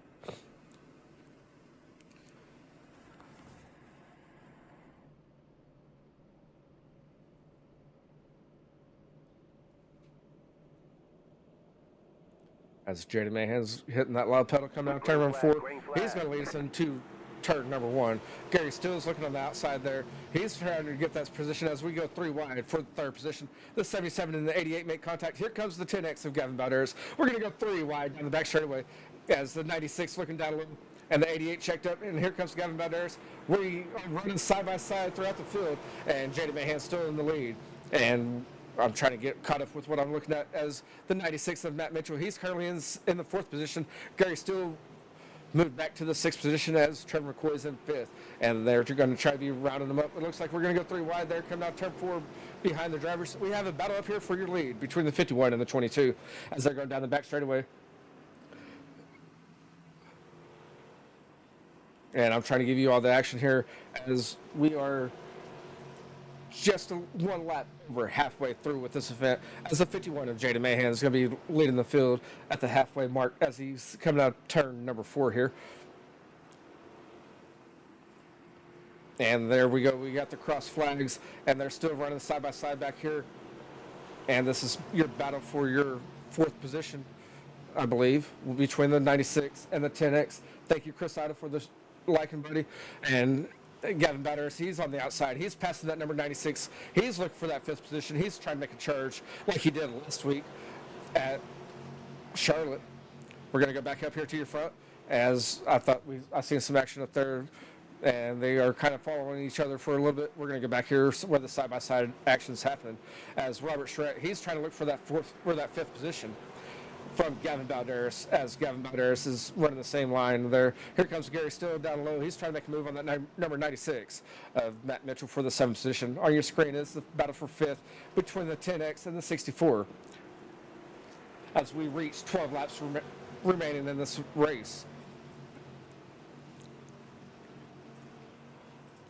As Jaden Mahan's hitting that loud pedal coming out turn number 4, he's going to lead us into turn number 1. Gary Steele is looking on the outside there. He's trying to get that position as we go 3 wide for the 3rd position. The 77 and the 88 make contact. Here comes the 10X of Gavin Balderas. We're going to go 3 wide down the back straightaway as the 96 looking down a little and the 88 checked up. And here comes Gavin Balderas. We are running side by side throughout the field, and Jaden Mahan's still in the lead. And I'm trying to get caught up with what I'm looking at as the 96 of Matt Mitchell. He's currently in the 4th position. Gary Steele moved back to the 6th position as Trevor McCoy is in 5th. And they're going to try to be rounding them up. It looks like we're going to go 3 wide there, coming out turn 4 behind the drivers. We have a battle up here for your lead between the 51 and the 22 as they're going down the back straightaway. And I'm trying to give you all the action here as we are just 1 lap over halfway through with this event, as the 51 of Jaden Mahan is going to be leading the field at the halfway mark as he's coming out turn number 4 here. And there we go. We got the cross flags, and they're still running side by side back here. And this is your battle for your fourth position, I believe, between the 96 and the 10X. Thank you, Chris Ida, for the liking, buddy. And Gavin Batters, he's on the outside. He's passing that number 96. He's looking for that fifth position. He's trying to make a charge like he did last week at Charlotte. We're going to go back up here to your front, as I seen some action up there, and they are kind of following each other for a little bit. We're going to go back here where the side-by-side action's happening. As Robert Charette, he's trying to look for that fifth position from Gavin Balderas, as Gavin Balderas is running the same line there. Here comes Gary Still down low. He's trying to make a move on that number 96 of Matt Mitchell for the seventh position. On your screen is the battle for fifth between the 10X and the 64. As we reach 12 laps remaining in this race.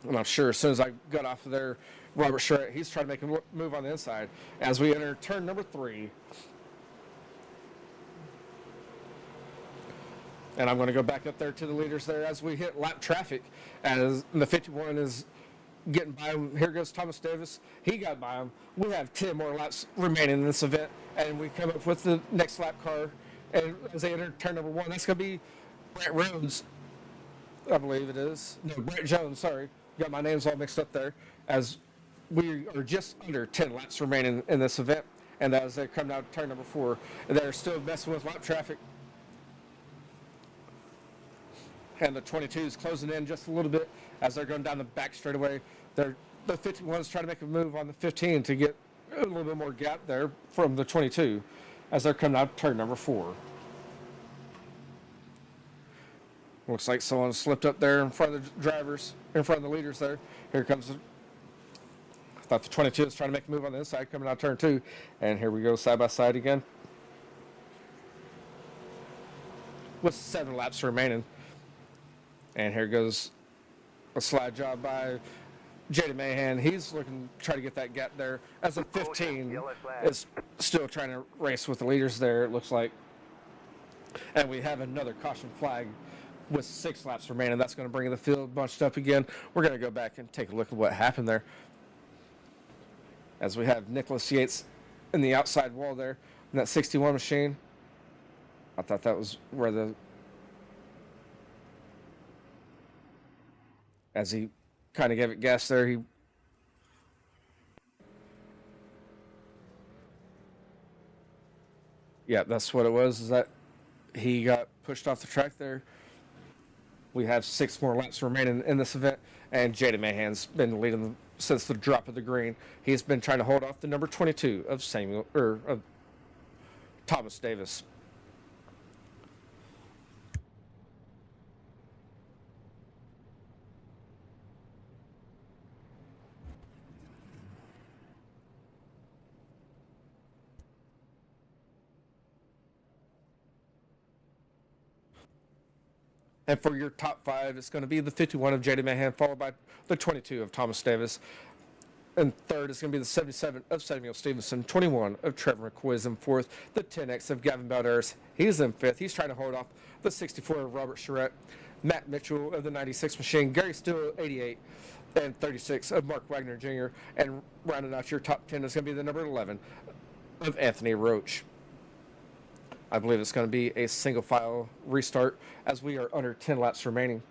And I'm sure as soon as I got off of there, Robert Charette, he's trying to make a move on the inside as we enter turn number 3. And I'm going to go back up there to the leaders there as we hit lap traffic, as the 51 is getting by him. Here goes Thomas Davis. He got by him. We have 10 more laps remaining in this event, and we come up with the next lap car. And as they enter turn number 1, that's going to be Brett Rhodes, I believe it is. No, Brett Jones, sorry. Got my names all mixed up there, as we are just under 10 laps remaining in this event. And as they come down to turn number 4, they're still messing with lap traffic. And the 22 is closing in just a little bit as they're going down the back straightaway. The 51 is trying to make a move on the 15 to get a little bit more gap there from the 22 as they're coming out turn number 4. Looks like someone slipped up there in front of the drivers, in front of the leaders there. Here comes I thought the 22 is trying to make a move on the inside coming out turn 2. And here we go side by side again. With 7 laps remaining. And here goes a slide job by Jaden Mahan. He's looking to try to get that gap there. As the 15 is still trying to race with the leaders there, it looks like. And we have another caution flag with 6 laps remaining. That's going to bring the field bunched up again. We're going to go back and take a look at what happened there. As we have Nicholas Yates in the outside wall there in that 61 machine. I thought that was where the... As he kind of gave it gas there, yeah, that's what it was, is that he got pushed off the track there. We have 6 more laps remaining in this event, and Jaden Mahan's been leading since the drop of the green. He's been trying to hold off the number 22 of of Thomas Davis. And for your top 5, it's going to be the 51 of Jaden Mahan, followed by the 22 of Thomas Davis. And third is going to be the 77 of Samuel Stevenson, 21 of Trevor McCoy is in fourth, the 10X of Gavin Balderas, he's in fifth. He's trying to hold off the 64 of Robert Charette, Matt Mitchell of the 96 machine, Gary Steele, 88, and 36 of Mark Wagner Jr. And rounding out your top 10 is going to be the number 11 of Anthony Roach. I believe it's going to be a single file restart as we are under 10 laps remaining.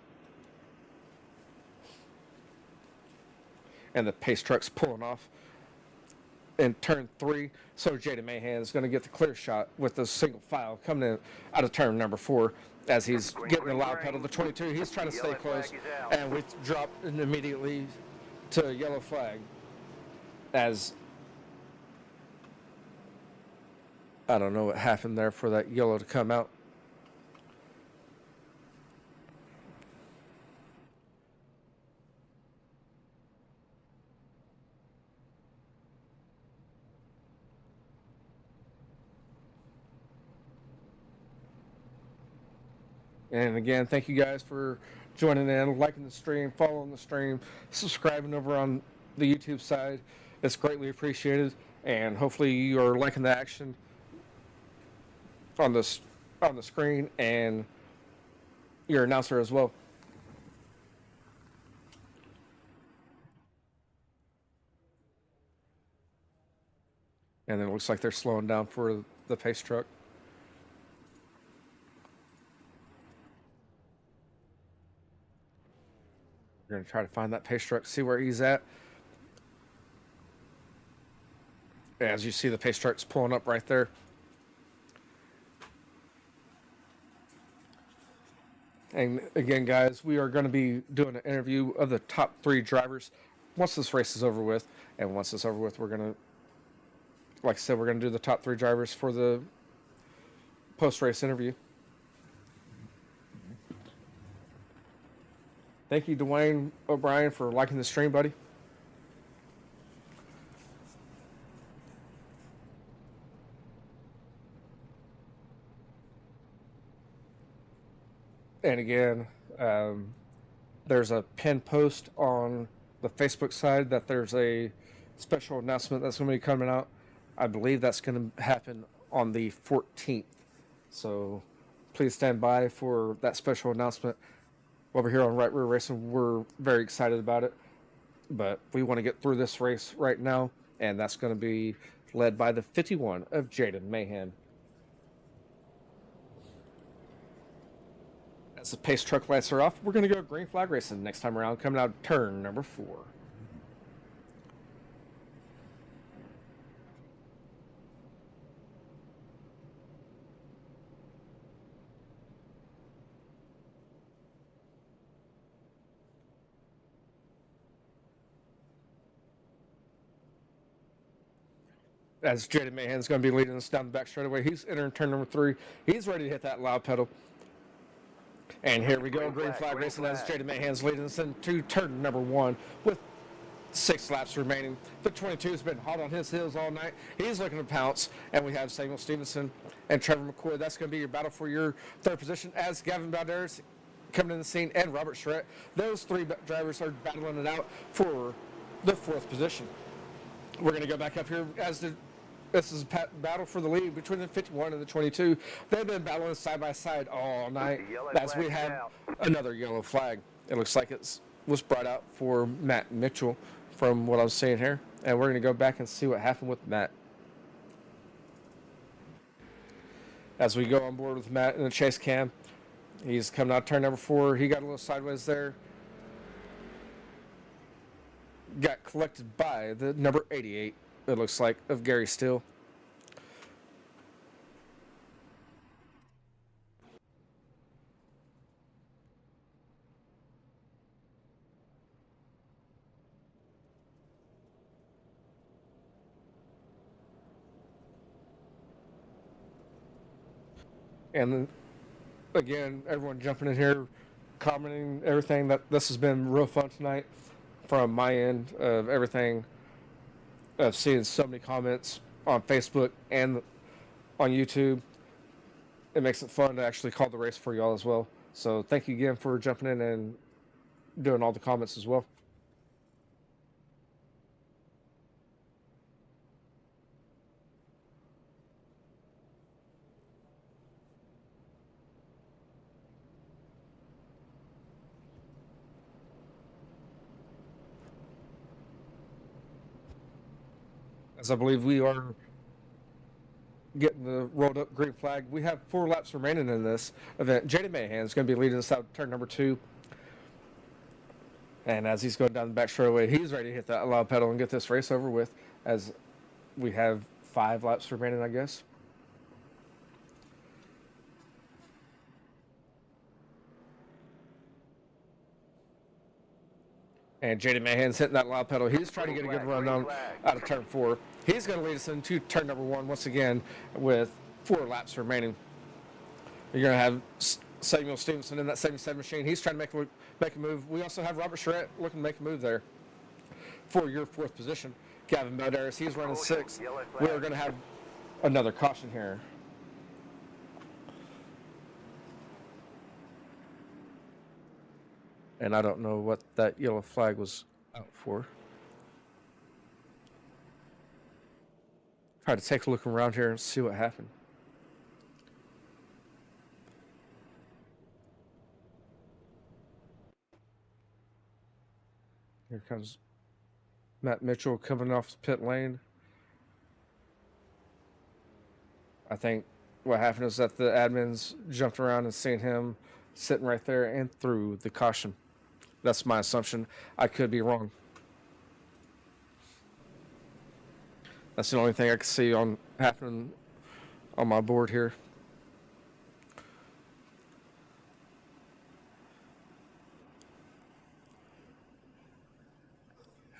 And the pace truck's pulling off in turn 3. So Jaden Mahan is going to get the clear shot with the single file coming in out of turn number 4 as he's getting the loud pedal. The 22, he's trying to stay close. And we drop immediately to yellow flag as... I don't know what happened there for that yellow to come out. And again, thank you guys for joining in, liking the stream, following the stream, subscribing over on the YouTube side. It's greatly appreciated, and hopefully you are liking the action on the screen and your announcer as well. And then it looks like they're slowing down for the pace truck. We're going to try to find that pace truck, see where he's at. As you see, the pace truck's pulling up right there. And again, guys, we are going to be doing an interview of the top 3 drivers once this race is over with. And once it's over with, we're going to, like I said, we're going to do the top 3 drivers for the post-race interview. Thank you, Dwayne O'Brien, for liking the stream, buddy. And again, there's a pinned post on the Facebook side that there's a special announcement that's going to be coming out. I believe that's going to happen on the 14th. So please stand by for that special announcement. Over here on Right Rear Racing, we're very excited about it. But we want to get through this race right now, and that's going to be led by the 51 of Jaden Mahan. As the pace truck lights are off, we're going to go green flag racing next time around, coming out turn number 4. As Jaden Mahan's going to be leading us down the back straightaway, he's entering turn number 3. He's ready to hit that loud pedal. And here we go, green flag racing as Jaden Mahan's leading us into turn number 1 with 6 laps remaining. The 22 has been hot on his heels all night. He's looking to pounce, and we have Samuel Stevenson and Trevor McCoy. That's going to be your battle for your 3rd position as Gavin Balderas coming in the scene and Robert Charette. Those 3 drivers are battling it out for the 4th position. We're going to go back up here as this is a battle for the lead between the 51 and the 22. They've been battling side by side all night as we have another yellow flag. It looks like it was brought out for Matt Mitchell from what I'm seeing here. And we're going to go back and see what happened with Matt. As we go on board with Matt in the chase cam, he's coming out turn number 4. He got a little sideways there. Got collected by the number 88. It looks like, of Gary Steele. And then, again, everyone jumping in here, commenting everything. That this has been real fun tonight from my end of everything. Of seeing so many comments on Facebook and on YouTube. It makes it fun to actually call the race for y'all as well. So thank you again for jumping in and doing all the comments as well. As I believe we are getting the rolled up green flag. We have 4 laps remaining in this event. Jaden Mahan is going to be leading us out turn number 2. And as he's going down the back straightaway, he's ready to hit that loud pedal and get this race over with, as we have 5 laps remaining, I guess. And Jaden Mahan's hitting that loud pedal. He's trying to get a good run on out of turn 4. He's going to lead us into turn number 1 once again with 4 laps remaining. You're going to have Samuel Stevenson in that 77 machine. He's trying to make a move. We also have Robert Charette looking to make a move there for your 4th position. Gavin Balderas, he's running 6th. We are going to have another caution here. And I don't know what that yellow flag was out for. Try to take a look around here and see what happened. Here comes Matt Mitchell coming off the pit lane. I think what happened is that the admins jumped around and seen him sitting right there and threw the caution. That's my assumption. I could be wrong. That's the only thing I can see on happening on my board here.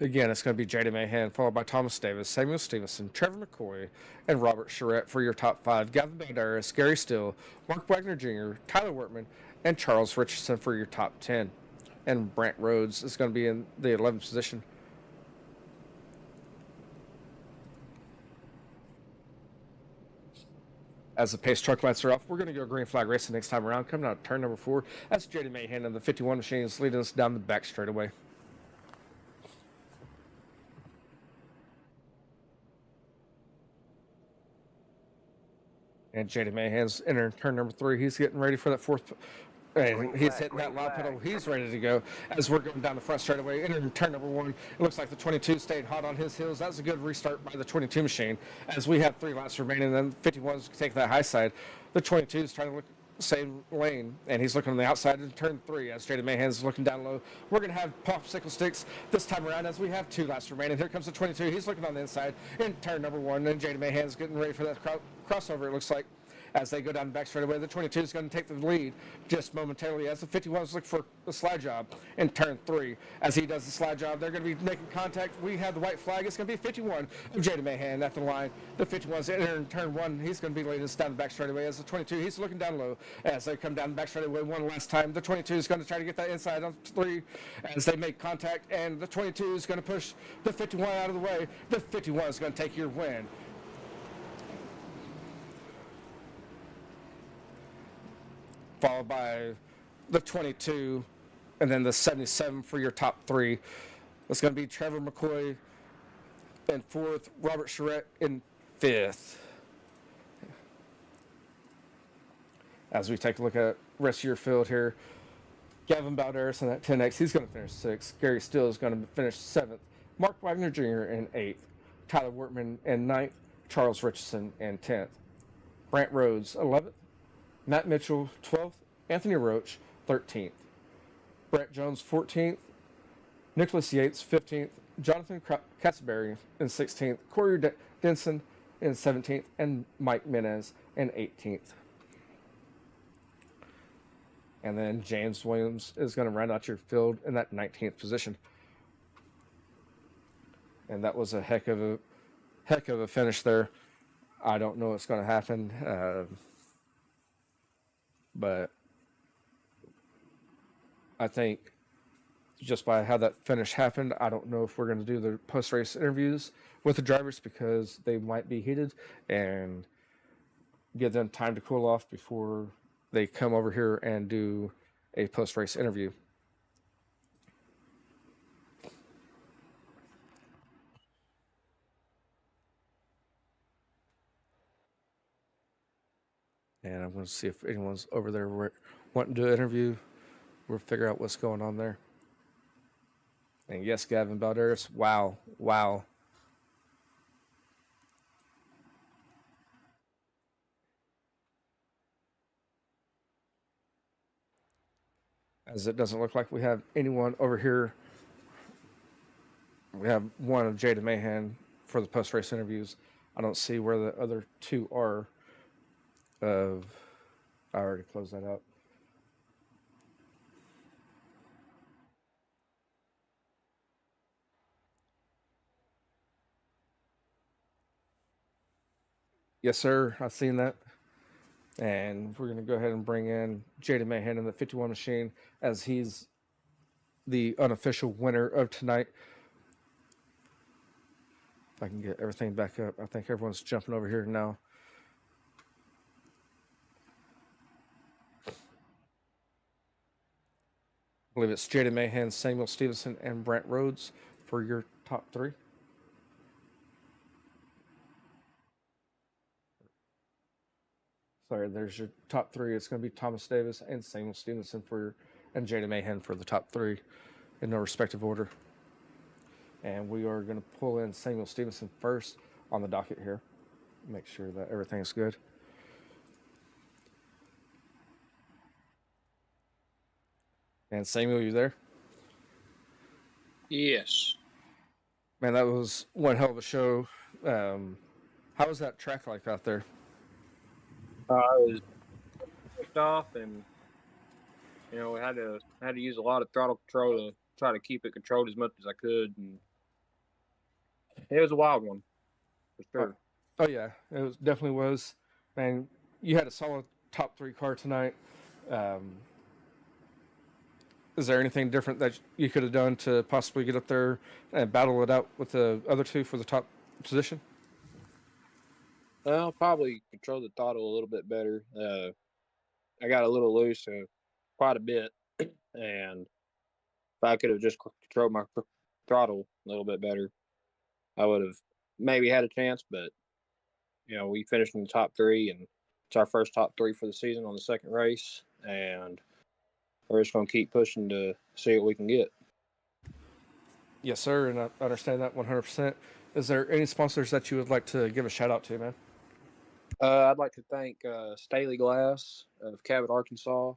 Again, it's going to be J.D. Mahan, followed by Thomas Davis, Samuel Stevenson, Trevor McCoy, and Robert Charette for your top 5. Gavin Banderas, Gary Steele, Mark Wagner Jr., Tyler Wortman, and Charles Richardson for your top 10. And Brant Rhodes is going to be in the 11th position. As the pace truck lights are off, we're going to go green flag racing next time around. Coming out turn number 4, that's J.D. Mahan and the 51 machines leading us down the back straightaway. And J.D. Mahan's entering turn number 3. He's getting ready for that fourth. And he's hitting that loud pedal. He's ready to go as we're going down the front straightaway. Entering turn number 1. It looks like the 22 stayed hot on his heels. That's a good restart by the 22 machine. As we have 3 laps remaining, then 51's take that high side. The 22 is trying to look same lane, and he's looking on the outside in turn 3 as J.D. Mahan's looking down low. We're going to have popsicle sticks this time around as we have 2 laps remaining. Here comes the 22. He's looking on the inside in turn number 1, and J.D. Mahan's getting ready for that crossover, it looks like. As they go down the back straightaway, the 22 is going to take the lead just momentarily as the 51 is looking for the slide job in turn 3. As he does the slide job, they're going to be making contact. We have the white flag. It's going to be 51 of J.D. Mahan at the line. The 51 is entering turn 1. He's going to be leading us down the back straightaway as the 22. He's looking down low as they come down the back straightaway one last time. The 22 is going to try to get that inside on 3 as they make contact, and the 22 is going to push the 51 out of the way. The 51 is going to take your win. Followed by the 22, and then the 77 for your top 3. It's going to be Trevor McCoy in 4th, Robert Charette in 5th. As we take a look at the rest of your field here, Gavin Balderas in that 10X, he's going to finish 6th. Gary Steele is going to finish 7th. Mark Wagner Jr. in 8th. Tyler Wortman in 9th. Charles Richardson in 10th. Brant Rhodes, 11th. Matt Mitchell, 12th. Anthony Roach, 13th. Brett Jones, 14th. Nicholas Yates, 15th. Jonathan Katzberry in 16th. Corey Denson in 17th. And Mike Menez in 18th. And then James Williams is going to round out your field in that 19th position. And that was a heck of a finish there. I don't know what's going to happen. But I think just by how that finish happened, I don't know if we're going to do the post-race interviews with the drivers because they might be heated, and give them time to cool off before they come over here and do a post-race interview. And I'm going to see if anyone's over there wanting to do an interview. We'll figure out what's going on there. And yes, Gavin Balderas. Wow. As it doesn't look like we have anyone over here. We have one of J.D. Mahan for the post-race interviews. I don't see where the other 2 are. I already closed that out. Yes, sir. I've seen that. And we're going to go ahead and bring in J.D. Mahan in the 51 machine as he's the unofficial winner of tonight. If I can get everything back up. I think everyone's jumping over here now. I believe it's J.D. Mahan, Samuel Stevenson, and Brant Rhodes for your top 3. Sorry, there's your top 3. It's going to be Thomas Davis and Samuel Stevenson and J.D. Mahan for the top 3 in no respective order. And we are going to pull in Samuel Stevenson first on the docket here. Make sure that everything's good. And Samuel, you there? Yes. Man, that was one hell of a show. How was that track like out there? I was kicked off, and we had to use a lot of throttle control to try to keep it controlled as much as I could, and it was a wild one for Oh, sure. oh yeah, it was definitely was. Man, you had a solid top three car tonight. Um, is there anything different that you could have done to possibly get up there and battle it out with the other two for the top position? I'll probably control the throttle a little bit better. I got a little loose, quite a bit, and if I could have just controlled my throttle a little bit better, I would have maybe had a chance. But we finished in the top three, and it's our first top three for the season on the second race, and we're just going to keep pushing to see what we can get. Yes, sir, and I understand that 100%. Is there any sponsors that you would like to give a shout out to, man? I'd like to thank Staley Glass of Cabot, Arkansas,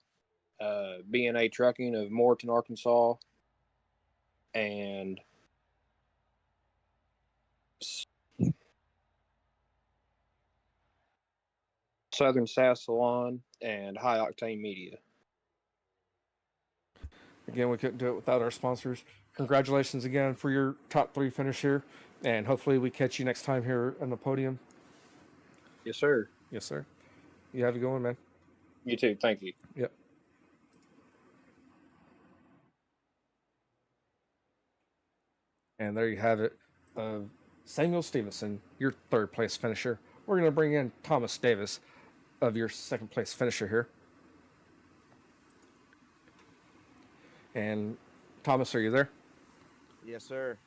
B&A Trucking of Moreton, Arkansas, and Southern Sass Salon and High Octane Media. Again, we couldn't do it without our sponsors. Congratulations again for your top three finish here, and hopefully we catch you next time here on the podium. Yes, sir. Yes, sir. You have a good one, man. You too. Thank you. Yep. And there you have it. Samuel Stevenson, your third place finisher. We're going to bring in Thomas Davis of your second place finisher here. And Thomas, are you there? Yes, sir.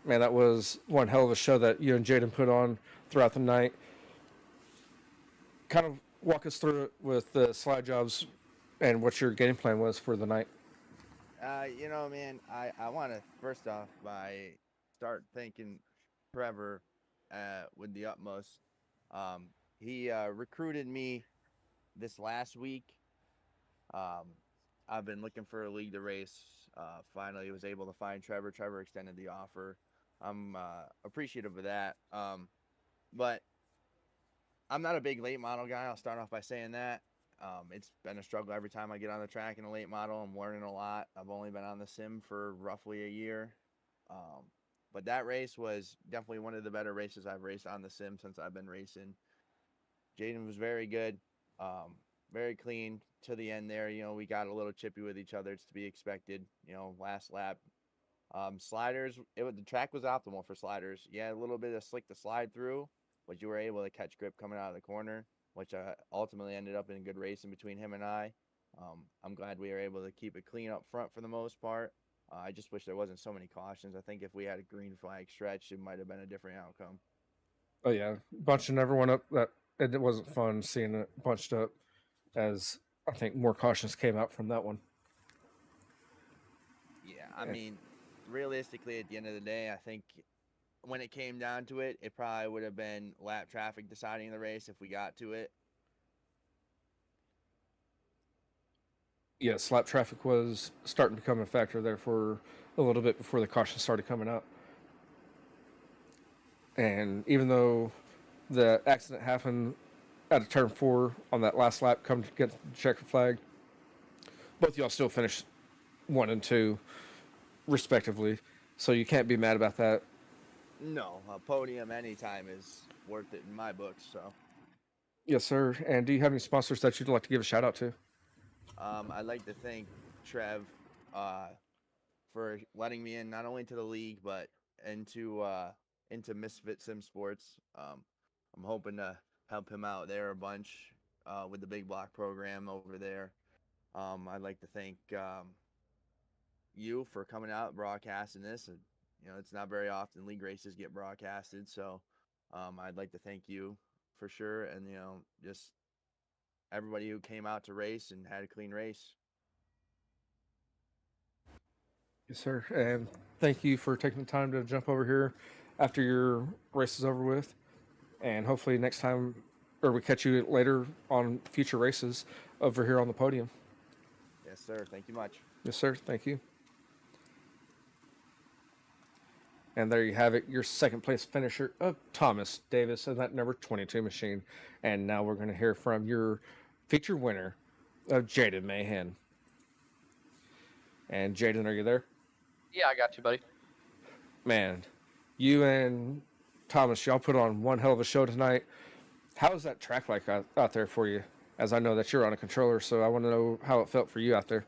Man, that was one hell of a show that you and Jaden put on throughout the night. Kind of walk us through it with the slide jobs and what your game plan was for the night. Man, I want to first off by start thanking Trevor with the utmost. He recruited me this last week. I've been looking for a league to race. Finally, was able to find Trevor. Trevor extended the offer. I'm appreciative of that. But I'm not a big late model guy. I'll start off by saying that. It's been a struggle every time I get on the track in a late model. I'm learning a lot. I've only been on the sim for roughly a year. But that race was definitely one of the better races I've raced on the sim since I've been racing. Jaden was very good, very clean to the end there. We got a little chippy with each other. It's to be expected. Last lap. Sliders, the track was optimal for sliders. You had a little bit of slick to slide through, but you were able to catch grip coming out of the corner, which ultimately ended up in a good racing between him and I. I'm glad we were able to keep it clean up front for the most part. I just wish there wasn't so many cautions. I think if we had a green flag stretch, it might have been a different outcome. Oh yeah, bunching everyone up. That it wasn't fun seeing it bunched up, as I think more cautions came out from that one. Yeah, I mean, realistically, at the end of the day, I think when it came down to it, it probably would have been lap traffic deciding the race if we got to it. Yeah, slap traffic was starting to become a factor there for a little bit before the caution started coming out. And even though the accident happened at a turn 4 on that last lap, come to get the checker flag, both y'all still finished 1 and 2, respectively. So you can't be mad about that. No, a podium anytime is worth it in my books. So, Yes, sir. And do you have any sponsors that you'd like to give a shout out to? I'd like to thank Trev for letting me in not only to the league but into Misfit Sim Sports. I'm hoping to help him out there a bunch with the Big Block program over there. I'd like to thank you for coming out and broadcasting this. It's not very often league races get broadcasted, so I'd like to thank you for sure, and just everybody who came out to race and had a clean race. Yes, sir. And thank you for taking the time to jump over here after your race is over with. And hopefully next time, or we catch you later on future races over here on the podium. Yes, sir. Thank you much. Yes, sir. Thank you. And there you have it, your second place finisher of Thomas Davis in that number 22 machine. And now we're going to hear from your feature winner of Jaden Mahan. And Jaden, are you there? Yeah, I got you, buddy. Man, you and Thomas, y'all put on one hell of a show tonight. How is that track like out there for you? As I know that you're on a controller, so I want to know how it felt for you out there.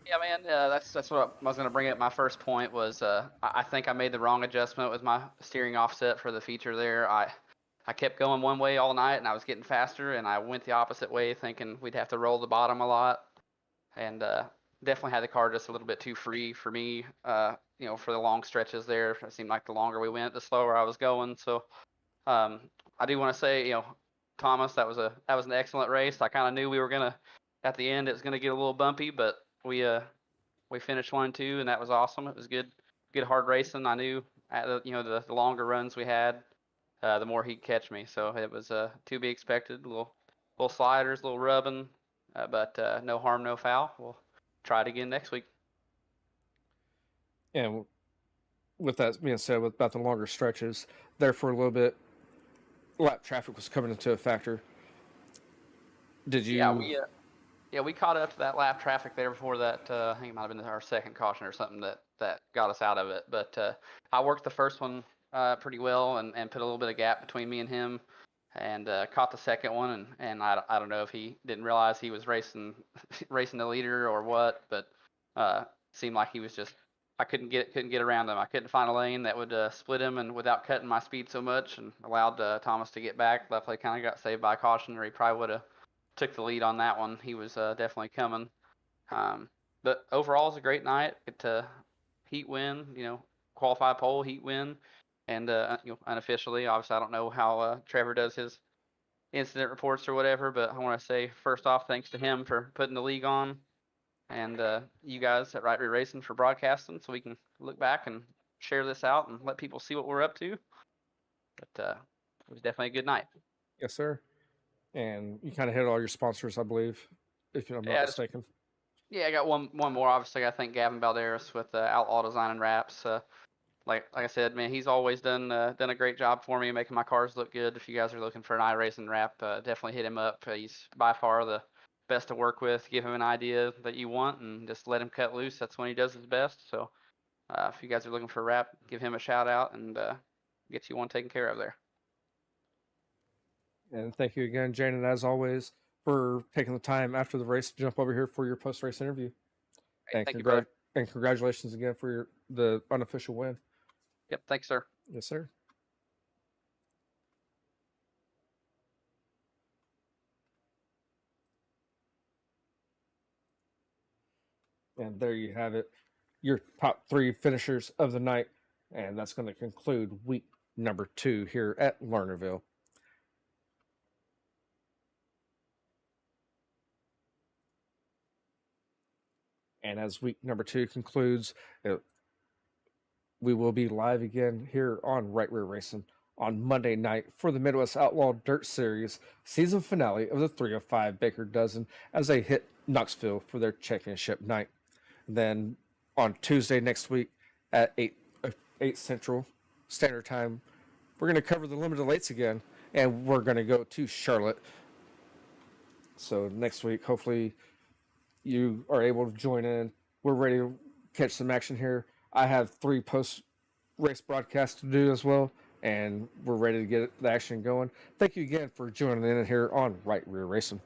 Yeah, man, that's what I was going to bring up. My first point was I think I made the wrong adjustment with my steering offset for the feature there. I kept going one way all night, and I was getting faster, and I went the opposite way, thinking we'd have to roll the bottom a lot, and definitely had the car just a little bit too free for me. For the long stretches there, it seemed like the longer we went, the slower I was going. So I do want to say, Thomas, that was an excellent race. I kind of knew we were gonna at the end it was gonna get a little bumpy, but we finished 1-2, and that was awesome. It was good hard racing. I knew the longer runs we had, the more he'd catch me. So it was to be expected. Little sliders, little rubbing, but no harm, no foul. We'll try it again next week. And with that being said, with about the longer stretches, there for a little bit, lap traffic was coming into a factor. Did you? Yeah, we caught up to that lap traffic there before that. I think it might have been our second caution or something that got us out of it. But I worked the first one pretty well and put a little bit of gap between me and him, and caught the second one. And I don't know if he didn't realize he was racing the leader or what, but seemed like he was just. I couldn't get around him. I couldn't find a lane that would split him, and without cutting my speed so much, and allowed Thomas to get back. Luckily, kind of got saved by caution, or he probably would have took the lead on that one. He was definitely coming. But overall, it was a great night. Heat win, qualified pole, heat win, and unofficially, obviously, I don't know how Trevor does his incident reports or whatever, but I want to say first off, thanks to him for putting the league on, and you guys at Right Rear Racing for broadcasting, so we can look back and share this out and let people see what we're up to. But it was definitely a good night. Yes, sir. And you kind of hit all your sponsors, I believe, if I'm not mistaken. Yeah, I got one more. Obviously, I think Gavin Balderas with Outlaw Design and Wraps. Like I said, man, he's always done a great job for me, making my cars look good. If you guys are looking for an iRacing wrap, definitely hit him up. He's by far the best to work with. Give him an idea that you want, and just let him cut loose. That's when he does his best. So if you guys are looking for a wrap, give him a shout out and get you one taken care of there. And thank you again, Jane, and as always, for taking the time after the race to jump over here for your post-race interview. Hey, thank you, brother. And congratulations again for the unofficial win. Yep, thanks, sir. Yes, sir. And there you have it, your top 3 finishers of the night. And that's going to conclude week number 2 here at Lernerville. And as week number 2 concludes, we will be live again here on Right Rear Racing on Monday night for the Midwest Outlaw Dirt Series season finale of the 305 Baker Dozen as they hit Knoxville for their championship night. Then on Tuesday next week at 8 Central Standard Time, we're going to cover the limited lates again, and we're going to go to Charlotte. So next week, hopefully you are able to join in. We're ready to catch some action here. I have 3 post-race broadcasts to do as well, and we're ready to get the action going. Thank you again for joining in here on Right Rear Racing.